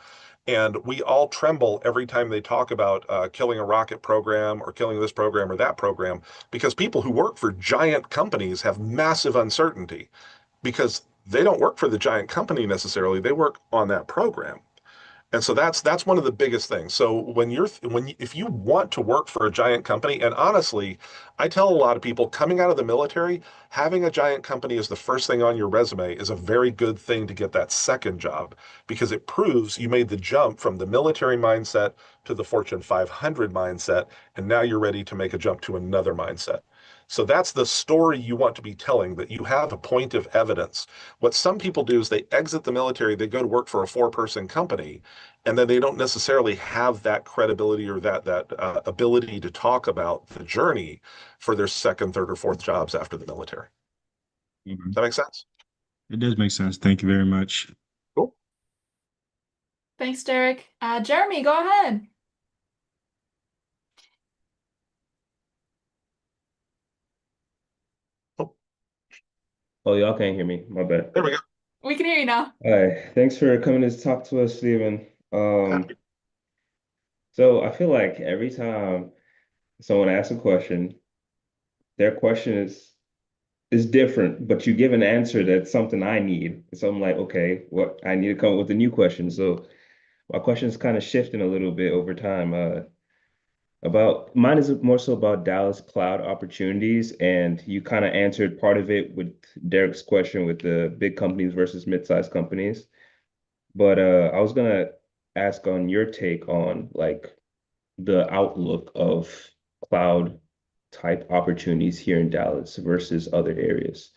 and we all tremble every time they talk about killing a rocket program or killing this program or that program, because people who work for giant companies have massive uncertainty because they don't work for the giant company necessarily. They work on that program. And so that's one of the biggest things. So if you want to work for a giant company, and honestly, I tell a lot of people coming out of the military, having a giant company as the first thing on your resume is a very good thing to get that second job because it proves you made the jump from the military mindset to the Fortune 500 mindset, and now you're ready to make a jump to another mindset. So that's the story you want to be telling, that you have a point of evidence. What some people do is they exit the military, they go to work for a 4-person company, and then they don't necessarily have that credibility or that ability to talk about the journey for their second, third, or fourth jobs after the military. Does that make sense? It does make sense. Thank you very much. Cool. Thanks, Derek. Jeremy, go ahead. Oh, y'all can't hear me. My bad. There we go. We can hear you now. All right. Thanks for coming to talk to us, Stephen. So I feel like every time someone asks a question, their question is different, but you give an answer that's something I need. So I'm like, okay, what I need to come up with a new question. So my question is kind of shifting a little bit over time. About mine is more so about Dallas cloud opportunities, and you kind of answered part of it with Derek's question with the big companies versus mid-sized companies. But I was gonna ask on your take on like the outlook of cloud type opportunities here in Dallas versus other areas.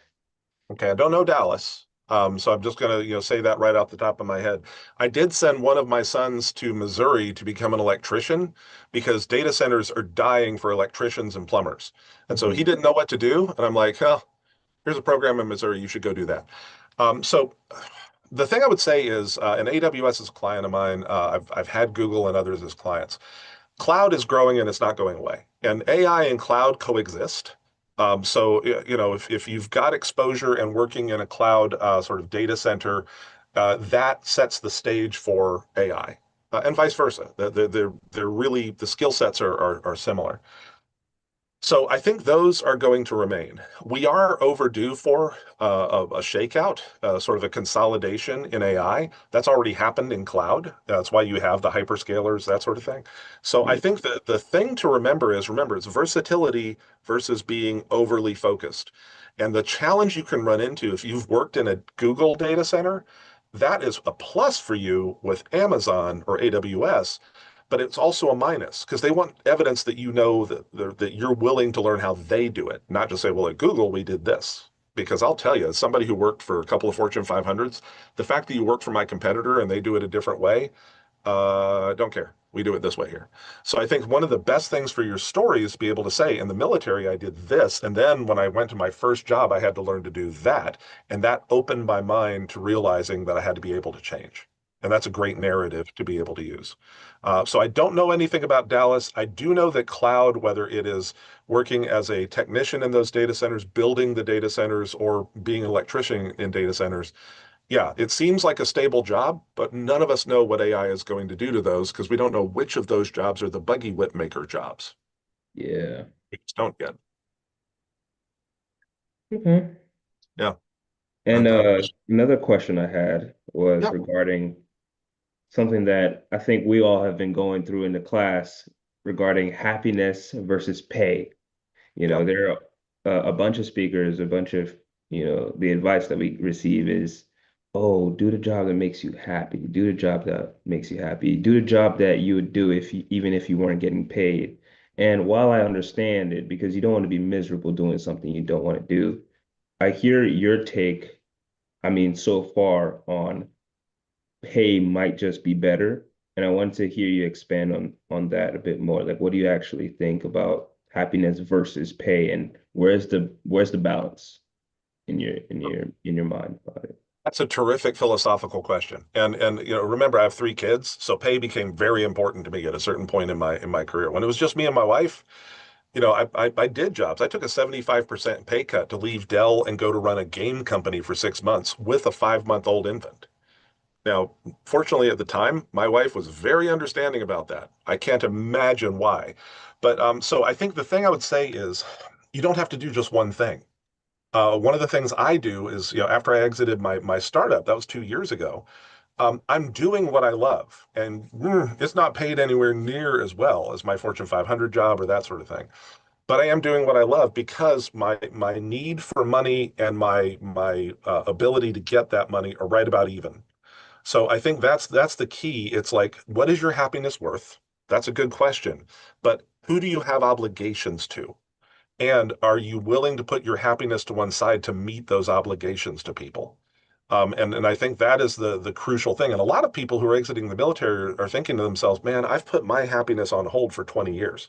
Okay, I don't know Dallas. So I'm just gonna, say that right off the top of my head. I did send one of my sons to Missouri to become an electrician because data centers are dying for electricians and plumbers. And so he didn't know what to do. And I'm like, oh, here's a program in Missouri. You should go do that. So the thing I would say is, and AWS is a client of mine. I've had Google and others as clients. Cloud is growing and it's not going away. And AI and cloud coexist. So, if you've got exposure and working in a cloud sort of data center, that sets the stage for AI, and vice versa. They're really the skill sets are similar. So I think those are going to remain. We are overdue for a shakeout, sort of a consolidation in AI. That's already happened in cloud. That's why you have the hyperscalers, that sort of thing. So I think that the thing to remember is, remember, it's versatility versus being overly focused. And the challenge you can run into if you've worked in a Google data center, that is a plus for you with Amazon or AWS, but it's also a minus because they want evidence that you know that you're willing to learn how they do it, not just say, well, at Google, we did this. Because I'll tell you, as somebody who worked for a couple of Fortune 500s, the fact that you work for my competitor and they do it a different way, don't care. We do it this way here. So I think one of the best things for your story is to be able to say, in the military, I did this. And then when I went to my first job, I had to learn to do that. And that opened my mind to realizing that I had to be able to change. And that's a great narrative to be able to use. So I don't know anything about Dallas. I do know that cloud, whether it is working as a technician in those data centers, building the data centers, or being an electrician in data centers, yeah, it seems like a stable job, but none of us know what AI is going to do to those because we don't know which of those jobs are the buggy whip maker jobs. Yeah. We just don't yet. Okay. Yeah. And But, another question I had was yeah, regarding something that I think we all have been going through in the class regarding happiness versus pay. yeah. There are a bunch of speakers, a bunch of, the advice that we receive is, oh, do the job that makes you happy, do the job that makes you happy, do the job that you would do even if you weren't getting paid. And while I understand it, because you don't want to be miserable doing something you don't want to do, I hear your take, I mean, so far on pay might just be better. And I want to hear you expand on that a bit more. Like, what do you actually think about happiness versus pay, and where's the balance in your mind about it? That's a terrific philosophical question. And remember, I have three kids, so pay became very important to me at a certain point in my career. When it was just me and my wife, I did jobs. I took a 75% pay cut to leave Dell and go to run a game company for 6 months with a 5-month-old infant. Now, fortunately, at the time, my wife was very understanding about that. I can't imagine why. But so I think the thing I would say is you don't have to do just one thing. One of the things I do is, after I exited my startup, that was 2 years ago, I'm doing what I love. And it's not paid anywhere near as well as my Fortune 500 job or that sort of thing. But I am doing what I love because my need for money and my ability to get that money are right about even. So I think that's the key. It's like, what is your happiness worth? That's a good question. But who do you have obligations to? And are you willing to put your happiness to one side to meet those obligations to people? And I think that is the crucial thing. And a lot of people who are exiting the military are thinking to themselves, man, I've put my happiness on hold for 20 years.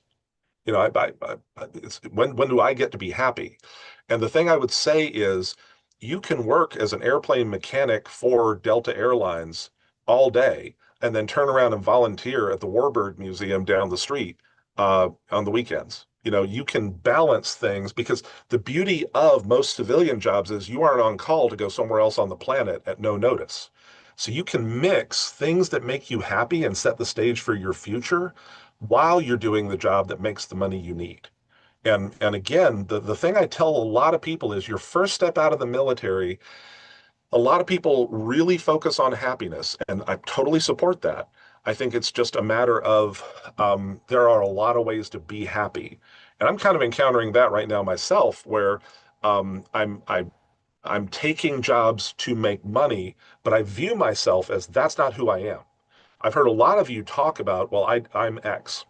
When do I get to be happy? And the thing I would say is you can work as an airplane mechanic for Delta Airlines all day and then turn around and volunteer at the Warbird Museum down the street on the weekends. You can balance things because the beauty of most civilian jobs is you aren't on call to go somewhere else on the planet at no notice. So you can mix things that make you happy and set the stage for your future while you're doing the job that makes the money you need. And again, the thing I tell a lot of people is your first step out of the military, a lot of people really focus on happiness, and I totally support that. I think it's just a matter of there are a lot of ways to be happy. And I'm kind of encountering that right now myself, where um, I'm I, I'm taking jobs to make money, but I view myself as that's not who I am. I've heard a lot of you talk about, well, I'm X.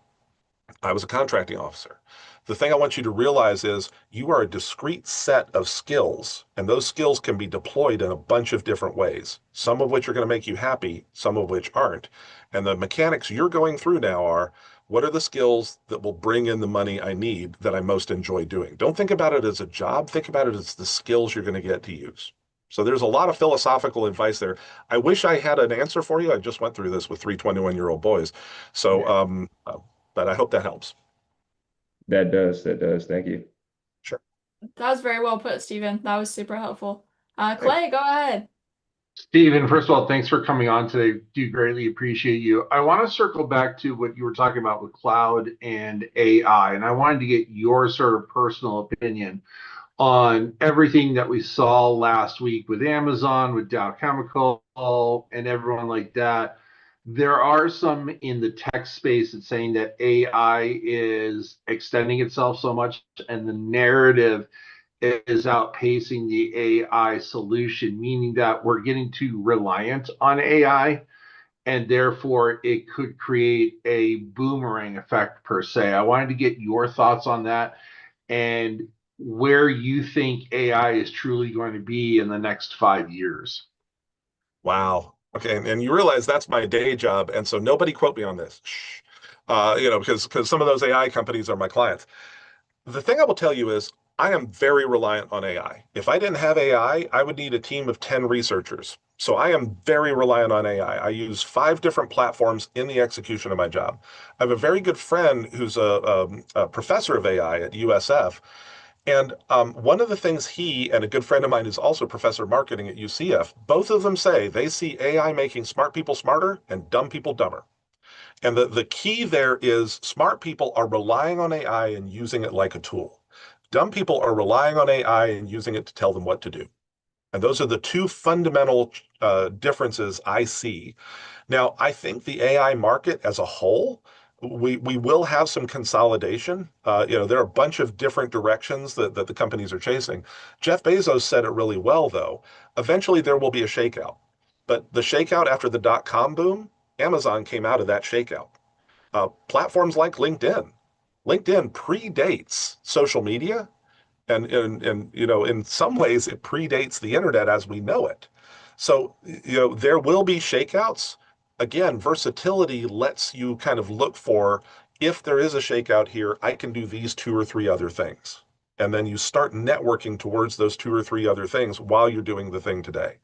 I was a contracting officer. The thing I want you to realize is you are a discrete set of skills, and those skills can be deployed in a bunch of different ways, some of which are going to make you happy, some of which aren't. And the mechanics you're going through now are what are the skills that will bring in the money I need that I most enjoy doing? Don't think about it as a job, think about it as the skills you're going to get to use. So there's a lot of philosophical advice there. I wish I had an answer for you. I just went through this with three 21-year-old boys. So but I hope that helps. That does. Thank you. Sure. That was very well put, Stephen. That was super helpful. Thanks. Clay, go ahead. Stephen, first of all, thanks for coming on today. Do greatly appreciate you. I want to circle back to what you were talking about with cloud and AI, and I wanted to get your sort of personal opinion on everything that we saw last week with Amazon, with Dow Chemical, and everyone like that. There are some in the tech space that's saying that AI is extending itself so much, and the narrative is outpacing the AI solution, meaning that we're getting too reliant on AI, and therefore it could create a boomerang effect per se. I wanted to get your thoughts on that and where you think AI is truly going to be in the next 5 years. Wow. Okay, and you realize that's my day job, and so nobody quote me on this. Shh. Because some of those AI companies are my clients. The thing I will tell you is I am very reliant on AI. If I didn't have AI, I would need a team of 10 researchers. So I am very reliant on AI. I use 5 different platforms in the execution of my job. I have a very good friend who's a professor of AI at USF. And one of the things he and a good friend of mine who's also a professor of marketing at UCF, both of them say they see AI making smart people smarter and dumb people dumber. And the key there is smart people are relying on AI and using it like a tool. Dumb people are relying on AI and using it to tell them what to do. And those are the two fundamental differences I see. Now, I think the AI market as a whole, we will have some consolidation. There are a bunch of different directions that the companies are chasing. Jeff Bezos said it really well, though. Eventually, there will be a shakeout. But the shakeout after the dot-com boom, Amazon came out of that shakeout. Platforms like LinkedIn predates social media, and in some ways it predates the internet as we know it. So there will be shakeouts. Again, versatility lets you kind of look for, if there is a shakeout here, I can do these 2 or 3 other things. And then you start networking towards those 2 or 3 other things while you're doing the thing today.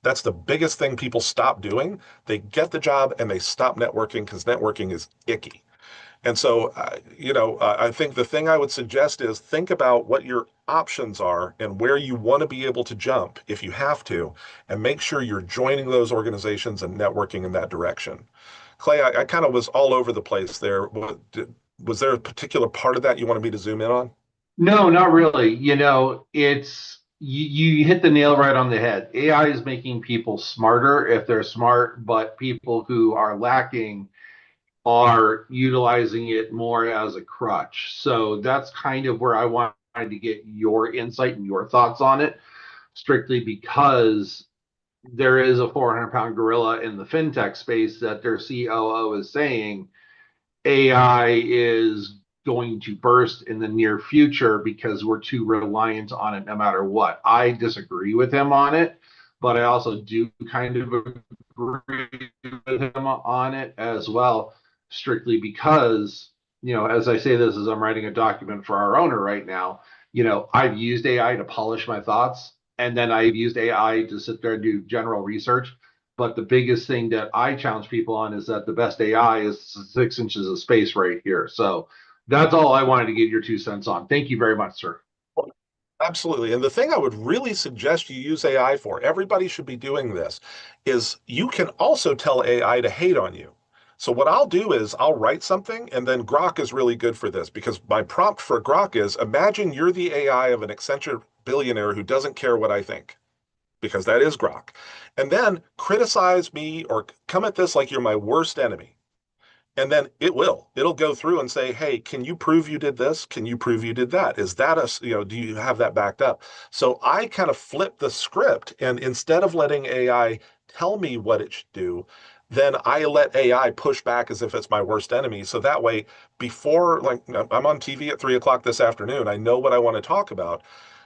That's the biggest thing people stop doing. They get the job and they stop networking because networking is icky. And so, I think the thing I would suggest is think about what your options are and where you want to be able to jump if you have to, and make sure you're joining those organizations and networking in that direction. Clay, I kind of was all over the place there. Was there a particular part of that you wanted me to zoom in on? No, not really. You hit the nail right on the head. AI is making people smarter if they're smart, but people who are lacking are utilizing it more as a crutch. So that's kind of where I wanted to get your insight and your thoughts on it, strictly because there is a 400-pound gorilla in the fintech space that their COO is saying AI is going to burst in the near future because we're too reliant on it no matter what. I disagree with him on it, but I also do kind of agree with him on it as well, strictly because, as I say this as I'm writing a document for our owner right now, I've used AI to polish my thoughts, and then I've used AI to sit there and do general research. But the biggest thing that I challenge people on is that the best AI is 6 inches of space right here. So that's all I wanted to get your 2 cents on. Thank you very much, sir. Absolutely. And the thing I would really suggest you use AI for, everybody should be doing this, is you can also tell AI to hate on you. So what I'll do is I'll write something, and then Grok is really good for this because my prompt for Grok is, imagine you're the AI of an eccentric billionaire who doesn't care what I think, because that is Grok. And then criticize me or come at this like you're my worst enemy. And then it'll go through and say, hey, can you prove you did this? Can you prove you did that? Is that do you have that backed up? So I kind of flip the script, and instead of letting AI tell me what it should do, then I let AI push back as if it's my worst enemy. So that way, before, like, I'm on TV at 3 o'clock this afternoon, I know what I want to talk about.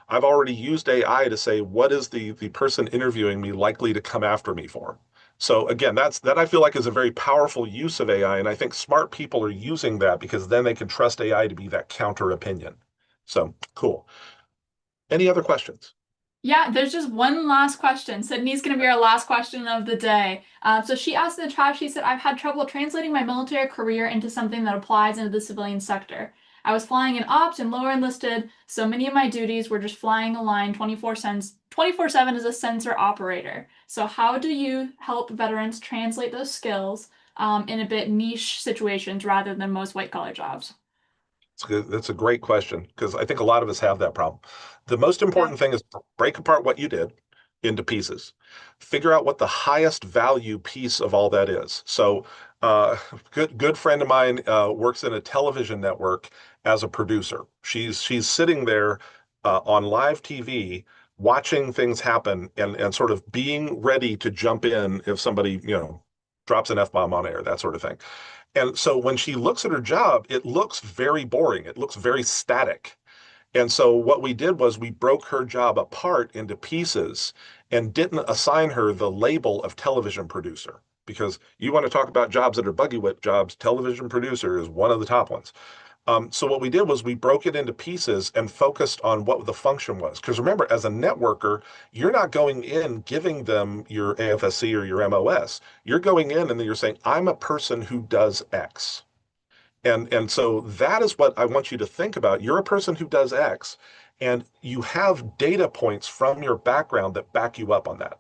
I've already used AI to say, what is the person interviewing me likely to come after me for? So again, that I feel like is a very powerful use of AI, and I think smart people are using that because then they can trust AI to be that counter opinion. So cool. Any other questions? Yeah, there's just one last question. Sydney's going to be our last question of the day. So she asked in the chat, she said, I've had trouble translating my military career into something that applies into the civilian sector. I was flying in ops and lower enlisted, so many of my duties were just flying the line 24/7 as a sensor operator. So how do you help veterans translate those skills in a bit niche situations rather than most white collar jobs? That's a great question because I think a lot of us have that problem. The most important thing is break apart what you did into pieces. Figure out what the highest value piece of all that is. So, good friend of mine works in a television network as a producer. She's sitting there on live TV watching things happen and sort of being ready to jump in if somebody, drops an F-bomb on air, that sort of thing. And so when she looks at her job, it looks very boring. It looks very static. And so what we did was we broke her job apart into pieces and didn't assign her the label of television producer. Because you want to talk about jobs that are buggy whip jobs, television producer is one of the top ones. So what we did was we broke it into pieces and focused on what the function was. Because remember, as a networker, you're not going in giving them your AFSC or your MOS. You're going in and then you're saying, I'm a person who does X. And so that is what I want you to think about. You're a person who does X, and you have data points from your background that back you up on that.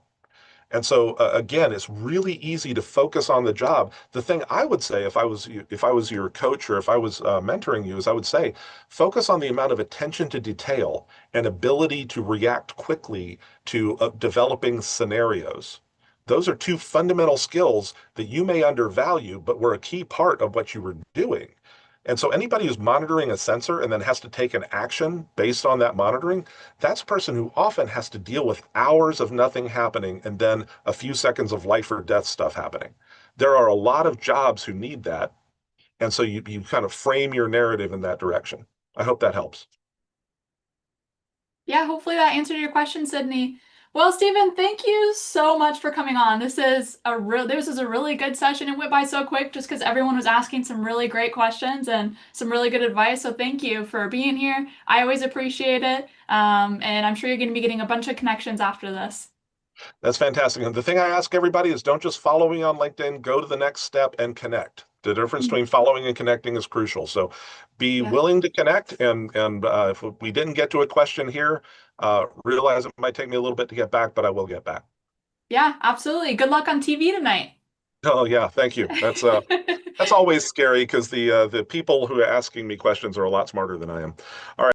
And so again, it's really easy to focus on the job. The thing I would say if I was your coach or if I was mentoring you is I would say focus on the amount of attention to detail and ability to react quickly to developing scenarios. Those are two fundamental skills that you may undervalue, but were a key part of what you were doing. And so anybody who's monitoring a sensor and then has to take an action based on that monitoring, that's a person who often has to deal with hours of nothing happening and then a few seconds of life or death stuff happening. There are a lot of jobs who need that. And so you kind of frame your narrative in that direction. I hope that helps. Yeah, hopefully that answered your question, Sydney. Well, Stephen, thank you so much for coming on. This is a really good session. It went by so quick just because everyone was asking some really great questions and some really good advice. So thank you for being here. I always appreciate it. And I'm sure you're going to be getting a bunch of connections after this. That's fantastic. And the thing I ask everybody is don't just follow me on LinkedIn, go to the next step and connect. The difference between following and connecting is crucial. So be willing to connect. And if we didn't get to a question here, realize it might take me a little bit to get back, but I will get back. Yeah, absolutely. Good luck on TV tonight. Oh yeah, thank you. That's always scary because the people who are asking me questions are a lot smarter than I am. All right.